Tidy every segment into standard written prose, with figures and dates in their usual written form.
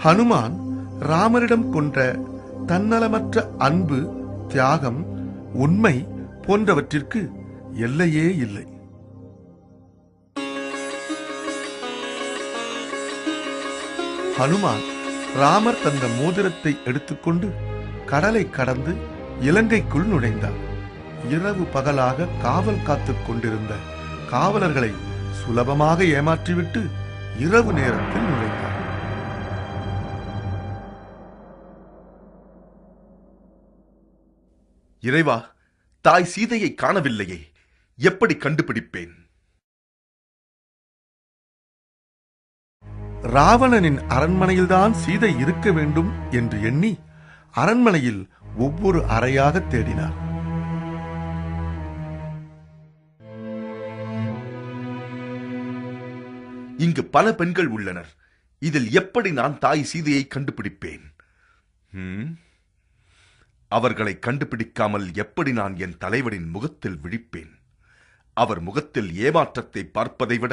ஹனுமான் ராமரிடம் கொண்ட தன்னலமற்ற அன்பு, தியாகம், உண்மை போன்றவற்றிற்கு எல்லையே இல்லை. ஹனுமான் ராமர் தந்த மோதிரத்தை எடுத்துக்கொண்டு கடலை கடந்து இலங்கைக்குள் நுழைந்தார். இரவு பகலாக காவல் காத்துக் கொண்டிருந்த காவலர்களை சுலபமாக ஏமாற்றிவிட்டு இரவு நேரத்தில் நுழைந்தார். இறைவா, தாய் சீதையை காணவில்லையே, எப்படி கண்டுபிடிப்பேன்? ராவணனின் அரண்மனையில்தான் சீதை இருக்க வேண்டும் என்று எண்ணி அரண்மனையில் ஒவ்வொரு அறையாக தேடினார். இங்கு பல பெண்கள் உள்ளனர். இதில் எப்படி நான் தாய் சீதையை கண்டுபிடிப்பேன்? அவர்களை கண்டுபிடிக்காமல் எப்படி நான் என் தலைவனின் முகத்தில் விழிப்பேன்? அவர் முகத்தில் ஏமாற்றத்தை பார்ப்பதை விட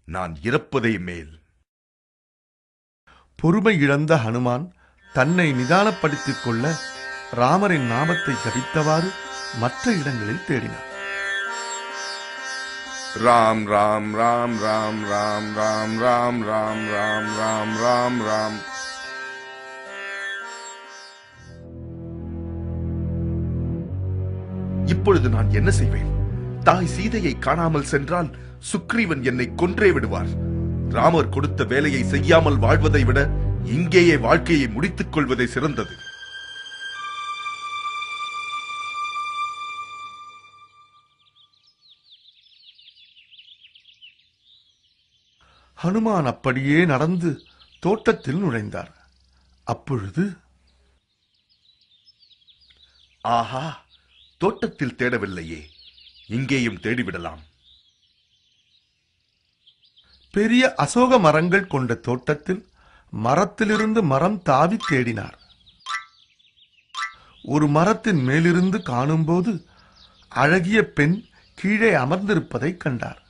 நான் இறப்பதே மேல். பொறுமை இழந்த ஹனுமான் தன்னை நிதானப்படுத்திக் கொள்ள ராமரின் நாமத்தை ஜபித்தவாறு மற்ற இடங்களில் தேடினார். ராம் ராம் ராம் ராம் ராம் ராம் ராம் ராம் ராம் ராம் ராம் ராம். இப்பொழுது நான் என்ன செய்வேன்? தாய் சீதையை காணாமல் சென்றால் சுக்ரீவன் என்னை கொன்றே விடுவார். ராமர் கொடுத்த வேலையை செய்யாமல் வாழ்வதை விட இங்கேயே வாழ்க்கையை முடித்துக் கொள்வதே சிறந்தது. ஹனுமான் அப்படியே நடந்து தோட்டத்தில் நுழைந்தார். அப்பொழுது, ஆஹா, தோட்டத்தில் தேடவில்லையே, இங்கேயும் தேடிவிடலாம். பெரிய அசோக மரங்கள் கொண்ட தோட்டத்தில் மரத்திலிருந்து மரம் தாவி தேடினார். ஒரு மரத்தின் மேலிருந்து காணும்போது அழகிய பெண் கீழே அமர்ந்திருப்பதை கண்டார்.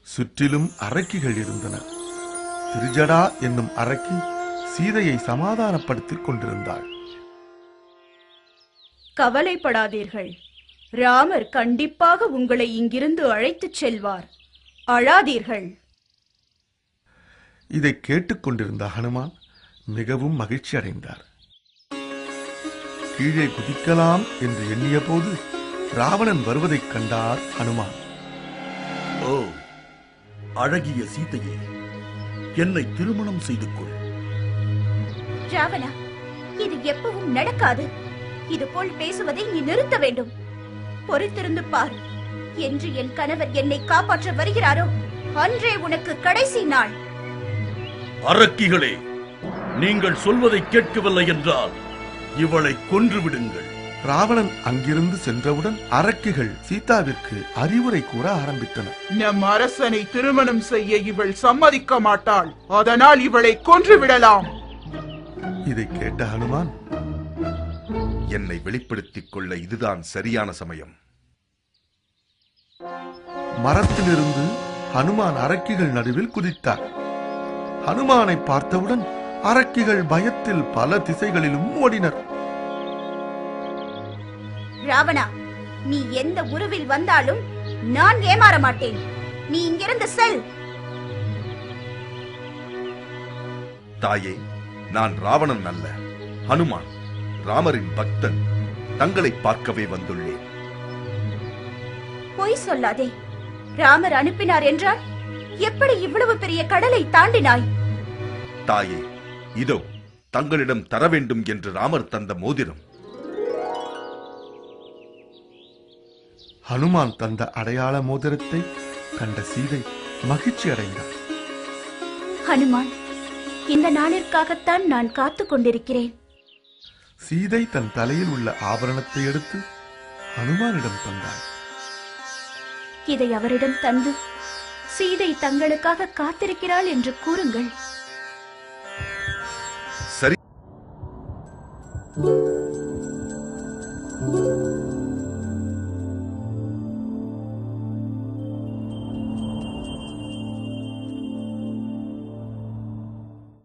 சுற்றிலும் அரக்கிகள் இருந்தன. திரிஜடா என்னும் அரக்கி சீதையை சமாதானப்படுத்திக் கொண்டிருந்தாள். கவலைப்படாதீர்கள், ராமர் கண்டிப்பாக உங்களை இங்கிருந்து அழைத்துச் செல்வார். அழாதீர்கள். இதை கேட்டுக்கொண்டிருந்த ஹனுமான் மிகவும் மகிழ்ச்சி அடைந்தார். கீழே குதிக்கலாம் என்று எண்ணிய போது ராவணன் வருவதைக் கண்டார் ஹனுமான். ஓ அழகிய சீதையே, என்னை திருமணம் செய்து கொள். ராவணா, இது எப்பவும் நடக்காது. இது போல் பேசுவதை நீ நிறுத்த வேண்டும். பொறுத்திருந்து பார். என்று என் கணவர் என்னை காப்பாற்ற வருகிறாரோ அன்றே உனக்கு கடைசி நாள். அரக்கிகளே, நீங்கள் சொல்வதை கேட்கவில்லை என்றால் இவளை கொன்று விடுங்கள். ராவணன் அங்கிருந்து சென்றவுடன் அரக்கிகள் சீதாவிற்கு அறிவுரை கூற ஆரம்பித்தன. நம் அரசனை திருமணம் செய்ய இவள் சம்மதிக்க மாட்டாள். அதனால் இவளை கொன்று விடலாம். இதை கேட்ட ஹனுமான், என்னை வெளிப்படுத்திக் கொள்ள இதுதான் சரியான சமயம். மரத்திலிருந்து ஹனுமான் அரக்கிகள் நடுவில் குதித்தார். ஹனுமானை பார்த்தவுடன் அரக்கிகள் பயத்தில் பல திசைகளிலும் ஓடினர். ராவணா, நீ எந்த உருவில் வந்தாலும் நான் ஏமாற மாட்டேன். நீ இங்கிருந்து செல். தாயே, நான் ராவணன் அல்ல, ஹனுமான், ராமரின் பக்தன். தங்களை பார்க்கவே வந்துள்ளேன். பொய் சொல்லாதே. ராமர் அனுப்பினார் என்றால் எப்படி இவ்வளவு பெரிய கடலை தாண்டினாய்? தாயே, இதோ தங்களிடம் தர வேண்டும் என்று ராமர் தந்த மோதிரம். ஹனுமான் தந்த அடையாள மோதிரத்தை கண்ட சீதை மகிழ்ச்சி அடைந்தார். ஹனுமான், இந்த நாளிற்காகத்தான் நான் காத்துக் கொண்டிருக்கிறேன். சீதை தன் தலையில் உள்ள ஆபரணத்தை எடுத்து ஹனுமானிடம் தந்தாள். இதை அவரிடம் தந்து சீதை தங்களுக்காக காத்திருக்கிறாள் என்று கூறுங்கள். சரி.